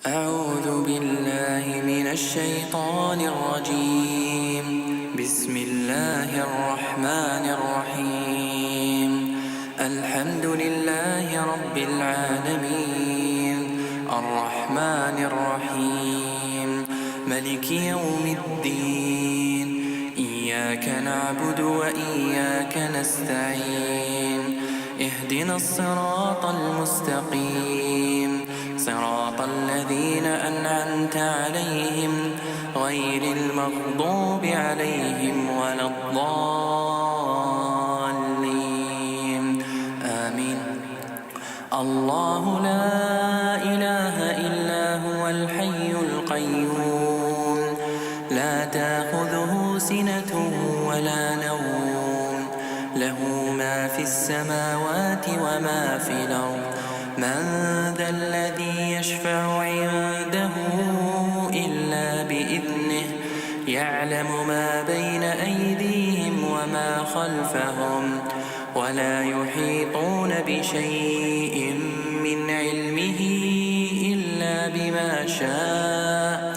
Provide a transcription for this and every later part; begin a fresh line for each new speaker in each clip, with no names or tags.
أعوذ بالله من الشيطان الرجيم. بسم الله الرحمن الرحيم. الحمد لله رب العالمين، الرحمن الرحيم، ملك يوم الدين. إياك نعبد وإياك نستعين. اهدنا الصراط المستقيم، صراط الذين أنعمت عليهم غير المغضوب عليهم ولا الضالين. آمين. الله لا إله إلا هو الحي القيوم، لا تأخذه سنة ولا نوم، له ما في السماوات وما في الأرض. من ذا الذي يشفع عنده إلا بإذنه، يعلم ما بين أيديهم وما خلفهم، ولا يحيطون بشيء من علمه إلا بما شاء.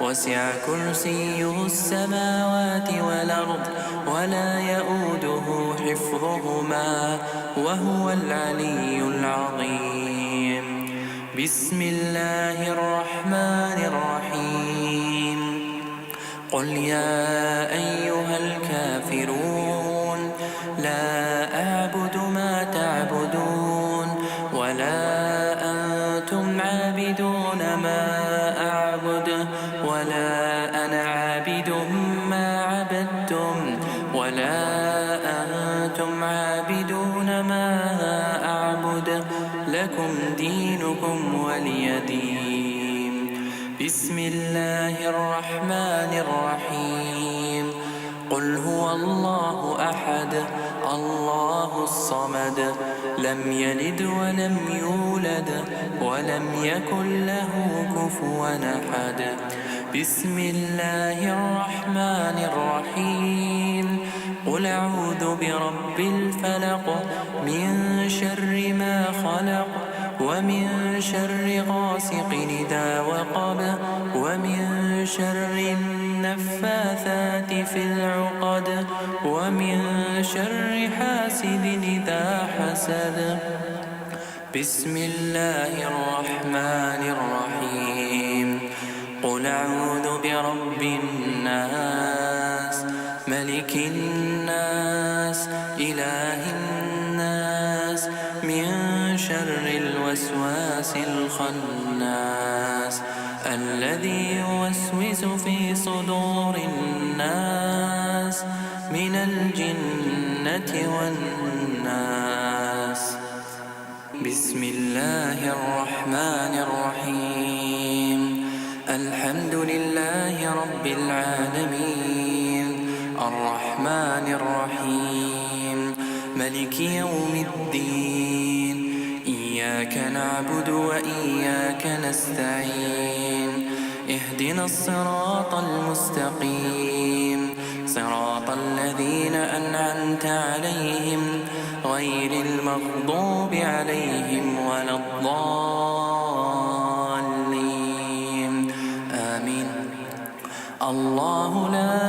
وسع كرسيه السماوات والأرض، ولا يؤوده حفظهما، وهو العلي العظيم. بسم الله الرحمن الرحيم. قل يا أيها الكافرون، لا أعبد ما تعبدون، ولا أنتم عابدون ما أعبد، ولا أنا عابد ما عبدتم، ولا أنتم عابدون ما أعبد، لكم دينكم ولي دين. بسم الله الرحمن الرحيم. قل هو الله أحد، الله الصمد، لم يلد ولم يولد، ولم يكن له كفوا أحد. بسم الله الرحمن الرحيم. قل أعوذ برب الفلق، من شر ما خلق، ومن شر غاسق إذا وقب، ومن شر النفاثات في العقد، ومن شر حاسد إذا حسد. بسم الله الرحمن الرحيم. قل أعوذ برب الناس، ملك الناس، إله الناس، من شر الوسواس الخناس، الذي يوسوس في صدور الناس من الجنة والناس. بسم الله الرحمن الرحيم. الحمد لله رب العالمين، الرحمن الرحيم، ملك يوم الدين. إياك نعبد وإياك نستعين. اهدنا الصراط المستقيم، صراط الذين أنعمت عليهم غير المغضوب عليهم ولا الضالين. آمين. الله لا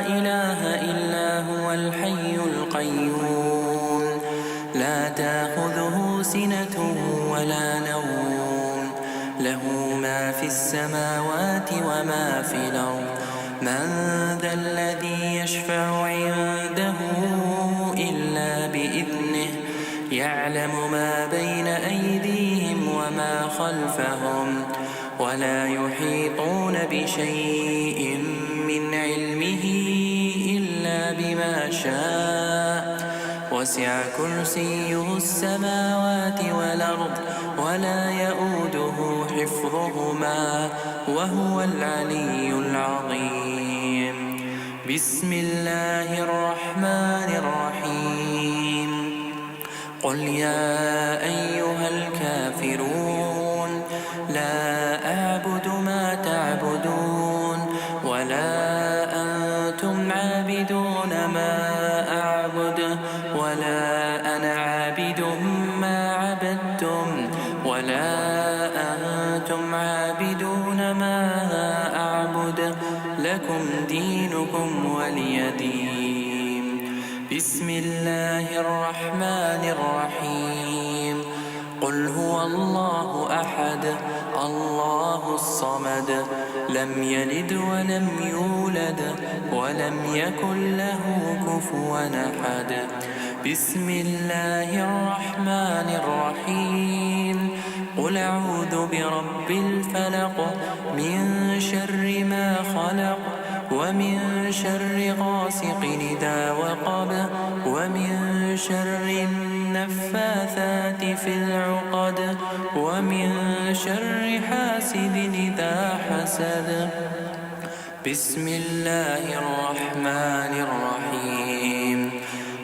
إله إلا هو الحي القيوم، لا تأخذه سنة ولا نوم، له ما في السماوات وما في الأرض. من ذا الذي يشفع عنده إلا بإذنه، يعلم ما بين أيديهم وما خلفهم، ولا يحيطون بشيء من علمه إلا بما شاء. وسع كرسيه السماوات والأرض، ولا يؤوده حفظهما، وهو العلي العظيم. بسم الله الرحمن الرحيم. قل يا أيها الكافرون، لا أعبد ما تعبدون، ولا أنتم عابدون ما أعبد، ولا أنا عابد ما عبدتم، ولا أنتم عابدون عابدون ما أعبد لكم دينكم ولي دين. بسم الله الرحمن الرحيم. قل هو الله أحد الله الصمد لم يلد ولم يولد ولم يكن له كفوا أحد. بسم الله الرحمن الرحيم. قل أعوذ برب الفلق من شر ما خلق ومن شر غاسق إذا وقب ومن شر النفاثات في العقد ومن شر حاسد إذا حسد. بسم الله الرحمن الرحيم.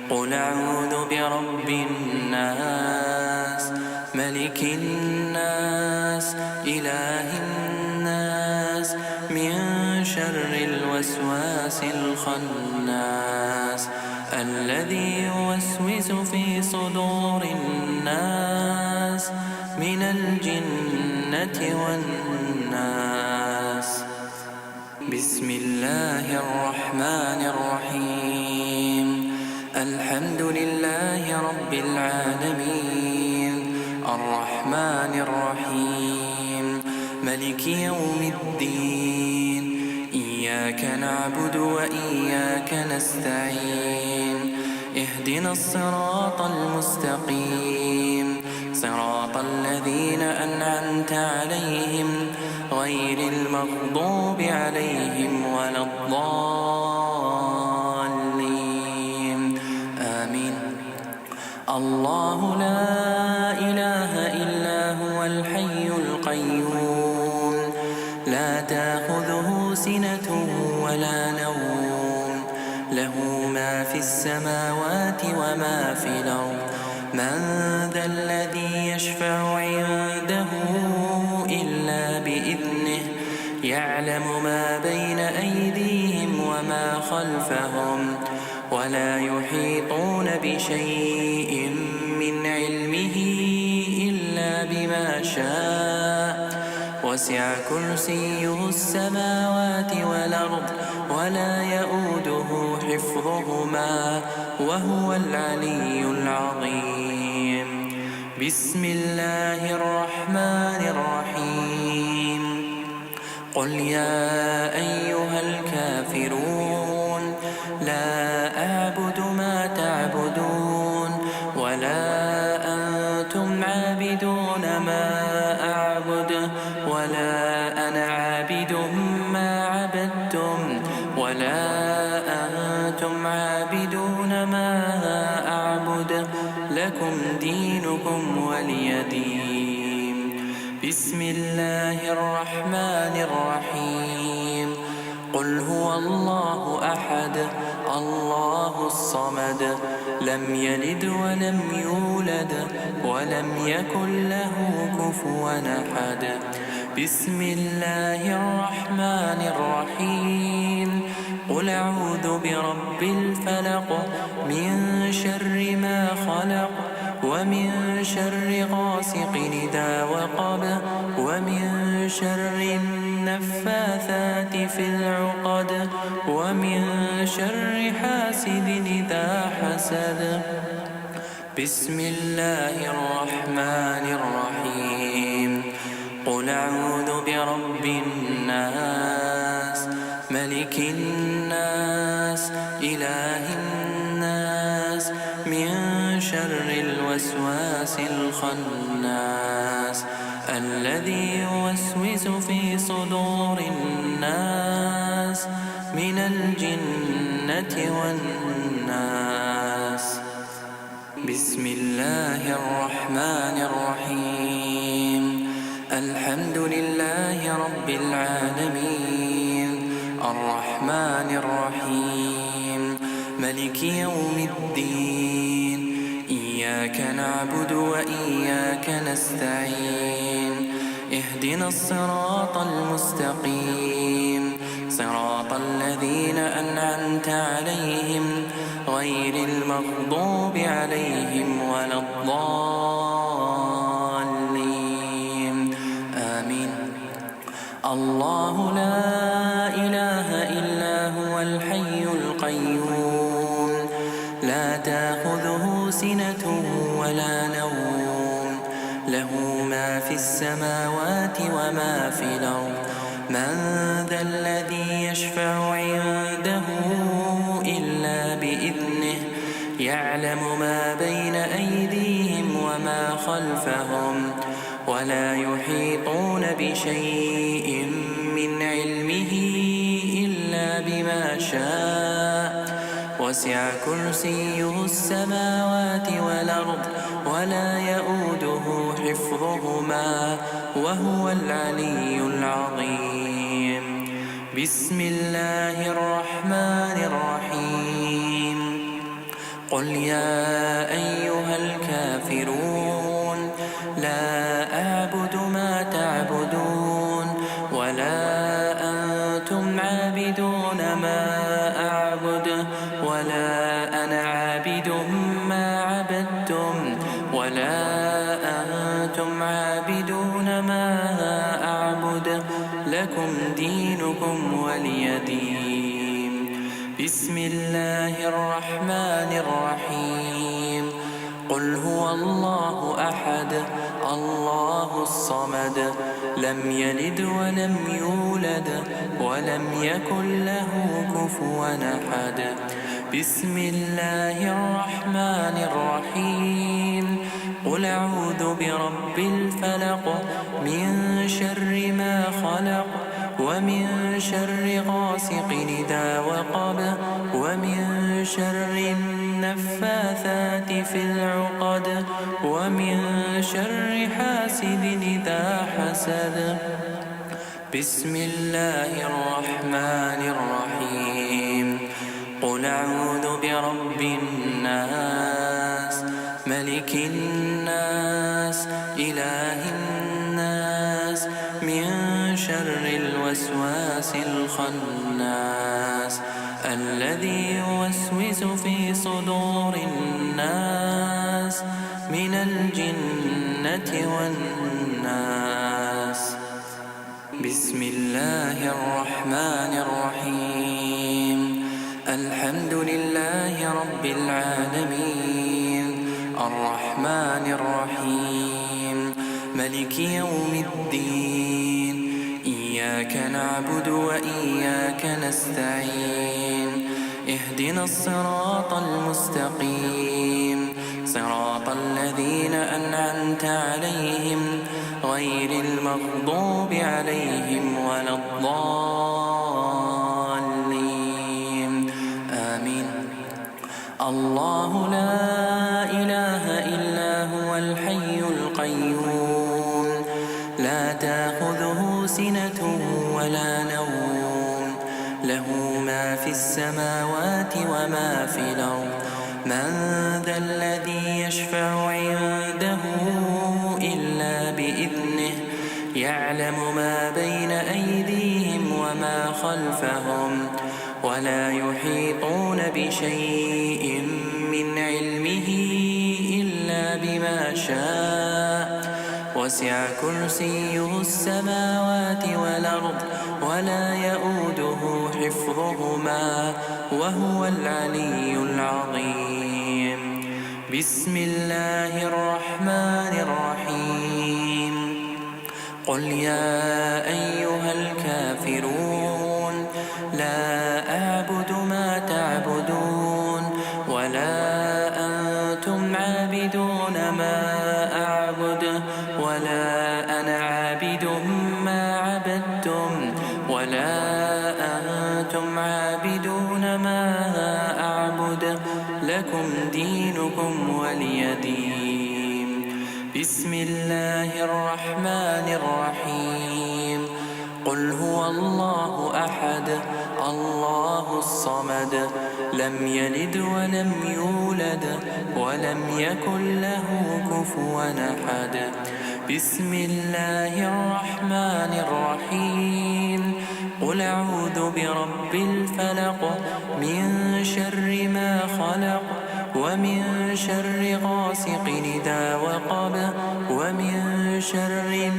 قل أعوذ برب الناس ملك الناس إله الناس من شر الوسواس الخناس الذي يوسوس في صدور الناس من الجنة والناس. بسم الله الرحمن الرحيم. الحمد لله رب العالمين الرحمن الرحيم ملك يوم الدين. إياك نعبد وإياك نستعين. اهدنا الصراط المستقيم صراط الذين أنعمت عليهم غير المغضوب عليهم ولا الضالين. آمين. الله لا إله إلا هو الحي القيوم لا تأخذه سنة ولا نوم له ما في السماوات وما في الأرض. من ذا الذي يشفع عنده إلا بإذنه يعلم ما بين أيديهم وما خلفهم ولا يحيطون بشيء من علمه إلا بما شاء. وسع كرسيه السماوات والأرض ولا يؤوده حفظهما وهو العلي العظيم. بسم الله الرحمن الرحيم. قل يا أيها الكافرون لا أعبد ما تعبدون ولا أنتم عابدون ما أعبد ولا أنا عابد ما عبدتم ولا أنتم عابدون ما أعبد لكم دينكم ولي دين. بسم الله الرحمن الرحيم. قل هو الله أحد الله الصمد لم يلد ولم يولد ولم يكن له كفوا أحد. بسم الله الرحمن الرحيم. قل أعوذ برب الفلق من شر ما خلق ومن شر غاسق إذا وقب ومن شر النفاثات في العقد ومن شر حاسد إذا حسد. بسم الله الرحمن الرحيم. قل أعوذ برب الناس ملك الناس إله الناس من شر الوسواس الخناس الذي يوسوس في صدور الناس من الجنة والناس. بسم الله الرحمن الرحيم. الحمد لله رب العالمين الرحمن الرحيم ملك يوم الدين. إياك نعبد وإياك نستعين. اهدنا الصراط المستقيم صراط الذين أنعمت عليهم غير المغضوب عليهم ولا الضالين. آمين. الله لا إله إلا هو الحي القيوم لا تأخذه سنة ولا نوم له ما في السماوات وما في الأرض من ذا الذي يشفع عنده إلا بإذنه يعلم ما بين أيديهم وما خلفهم ولا يحيطون بشيء من علمه إلا بما شاء وسع كرسيه السماوات والأرض ولا يؤوده حفظهما وهو العلي العظيم. بسم الله الرحمن الرحيم. قل يا أيها الكافرون لا أعبد ما تعبدون ولا أنتم عابدون ما أعبد ولا أنا عابد ما عبدتم ولا أنتم عابدون ما أعبد لكم دينكم ولي دين. بسم الله الرحمن الرحيم. قل هو الله أحد الله الصمد لم يلد ولم يولد ولم يكن له كفوا أحد. بسم الله الرحمن الرحيم. قل أعوذ برب الفلق من شر ما خلق ومن شر غاسق إذا وقب ومن شر النفاثات في العقد ومن شر حاسد إذا حسد. بسم الله الرحمن الرحيم. قل أعوذ برب الناس ملك الناس إله الناس من شر الوسواس الخناس الذي يوسوس في صدور الناس من الجنة والناس. بسم الله الرحمن الرحيم. الحمد لله رب العالمين الرحمن الرحيم ملك يوم الدين إياك نعبد وإياك نستعين اهدنا الصراط المستقيم صراط الذين أنعمت عليهم غير المغضوب عليهم ولا الضالين آمين. الله لا إله إلا هو الحي القيوم لا تأخذه سنة ولا نوم له ما في السماوات وما في الأرض من ذا الذي يشفع عنده إلا بإذنه يعلم ما بين أيديهم وما خلفهم ولا يحيطون بشيء من علمه إلا بما شاء وسع كرسيه السماوات والأرض ولا يؤوده حفظهما وهو العلي العظيم. بسم الله الرحمن الرحيم. قل يا أيها الكافرون لا أعبد ما تعبدون ولا أنتم عابدون ما أعبد ولا أنا عابد ما عبدتم ولا أنتم عابدون ما أعبد لكم دينكم ولي دين. بسم الله الرحمن الرحيم. قل هو الله أحد الله الصمد لم يلد ولم يولد ولم يكن له كفوا أحد. بسم الله الرحمن الرحيم. قل أعوذ برب الفلق من شر ما خلق ومن شر غاسق إذا وقب ومن شر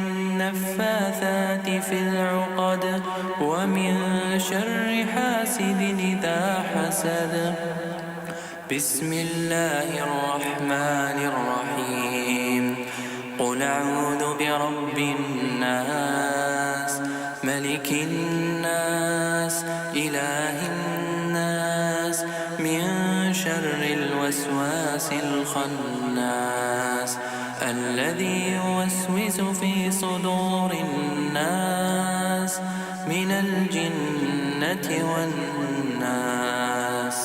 النفاثات في العقد ومن شر حاسد إذا حسد. بسم الله الرحمن الرحيم. قل أعوذ برب الناس ملك الناس إله الناس من شر الوسواس الخناس الذي يوسوس في صدور الناس من الجنة والناس.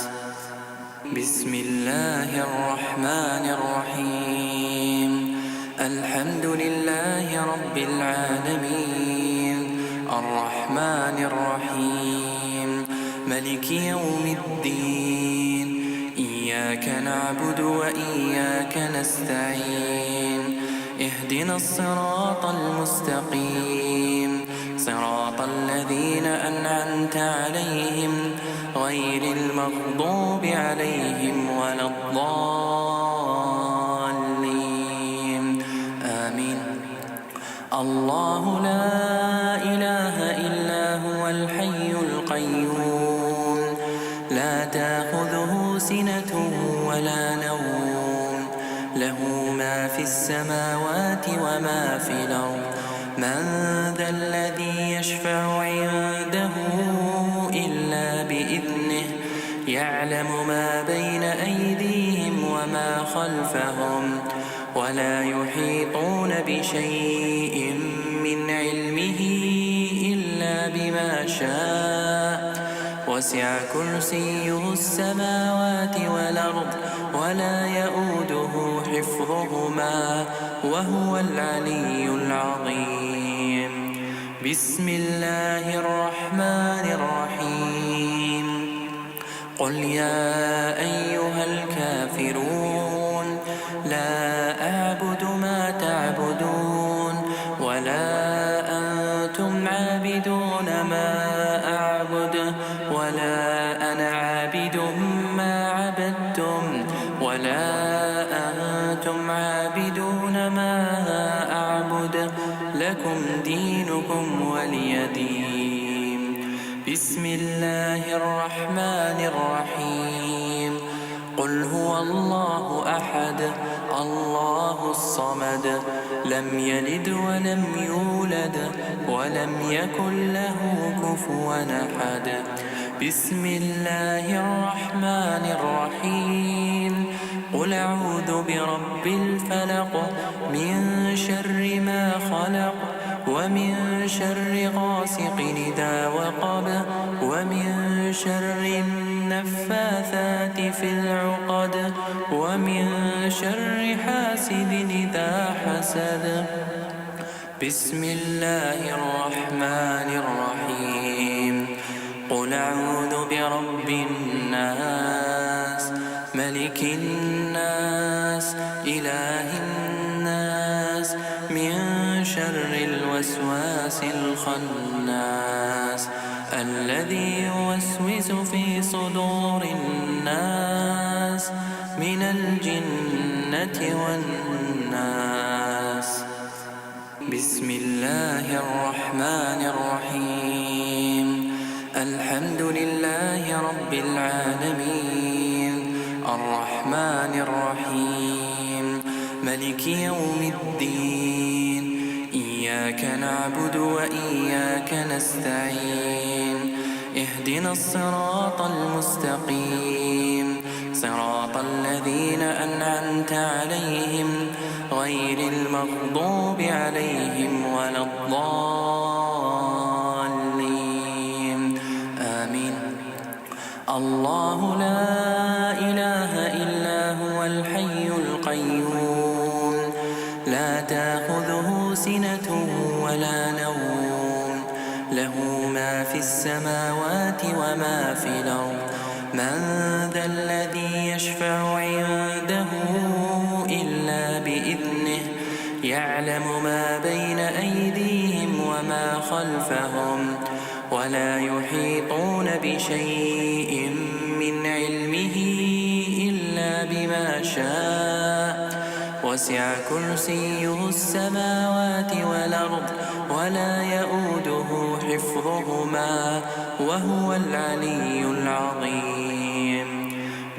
بسم الله الرحمن الرحيم. الحمد لله رب العالمين الرحمن الرحيم ملك يوم الدين. إياك نعبد وإياك نستعين. اهدنا الصراط المستقيم صراط الذين أنعمت عليهم غير المغضوب عليهم ولا الضالين. آمين. الله لا إله إلا هو الحي القيوم لا تأخذه سنة ولا نوم له ما في السماوات وما في الأرض. من ذا الذي يشفع عنده إلا بإذنه يعلم ما بين أيديهم وما خلفهم ولا يحيطون بشيء من علمه إلا بما شاء. وسع كرسيه السماوات والأرض ولا يؤوده حفظهما وهو العلي العظيم. بسم الله الرحمن الرحيم. قل يا أيها الكافرون لا أعبد ما تعبدون ولا أنتم عابدون ما أعبد ولا أنا عابد ما عبدتم ولا أنتم عابدون ما أعبد لكم دينكم ولي دين. بسم الله الرحمن الرحيم. قل هو الله أحد الله الصمد لم يلد ولم يولد ولم يكن له كفوا أحد. بسم الله الرحمن الرحيم. قل أعوذ برب الفلق من شر ما خلق ومن شر غاسق إذا وقب ومن شر النفاثات في العقد ومن شر حاسد إذا حسد. بسم الله الرحمن الرحيم. قل أعوذ برب الناس ملك الناس إله الناس من شر الوسواس الخناس الذي يوسوس في صدور الناس من الجنة والناس. بسم الله الرحمن الرحيم. الحمد لله رب العالمين الرحمن الرحيم ملك يوم الدين. إياك نعبد وإياك نستعين. اهدنا الصراط المستقيم صراط الذين أنعمت عليهم غير المغضوب عليهم ولا الضالين. آمين. الله لا إله إلا هو الحي القيوم لا تأخذه سنة ولا نوم له ما في السماوات وما في الأرض. من ذا الذي يشفع عنده إلا بإذنه يعلم ما بين أيديهم وما خلفهم ولا يحيطون بشيء من علمه إلا بما شاء. وسع كرسيه السماوات والأرض ولا يؤوده حفظهما وهو العلي العظيم.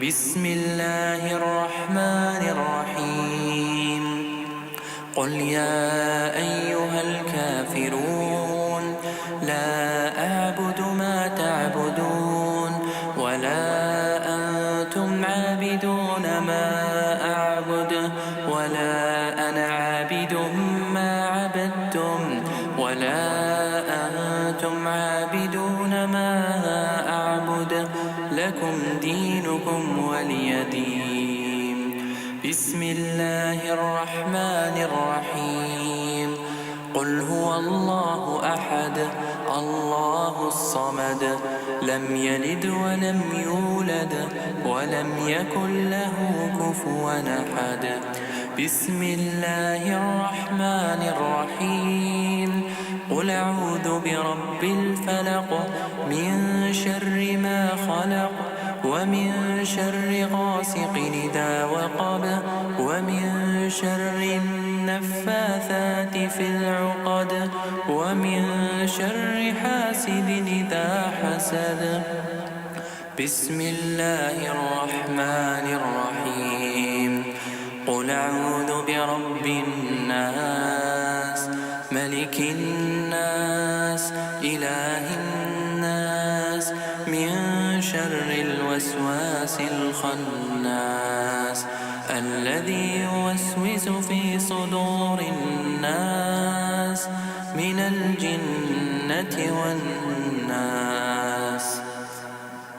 بسم الله الرحمن الرحيم. قل يا أيها الكافرون لا أعبد ما تعبدون ولا أنتم عابدون ما أعبد ولا أنا عابد ما عبدتم ولا أنتم عابدون ما أعبد لكم دينكم ولي دين. بسم الله الرحمن الرحيم. قل هو الله أحد الله الصمد لم يلد ولم يولد ولم يكن له كفوا أحد. بسم الله الرحمن الرحيم. قل أعوذ برب الفلق من شر ما خلق ومن شر غاسق إذا وقب ومن شر النفاثات في العقد ومن شر حاسد إذا حسد. بسم الله الرحمن الرحيم. قل أعوذ برب الناس ملك الناس إله الناس من شر الوسواس الخناس الذي يوسوس في صدور الناس من الجنة والناس.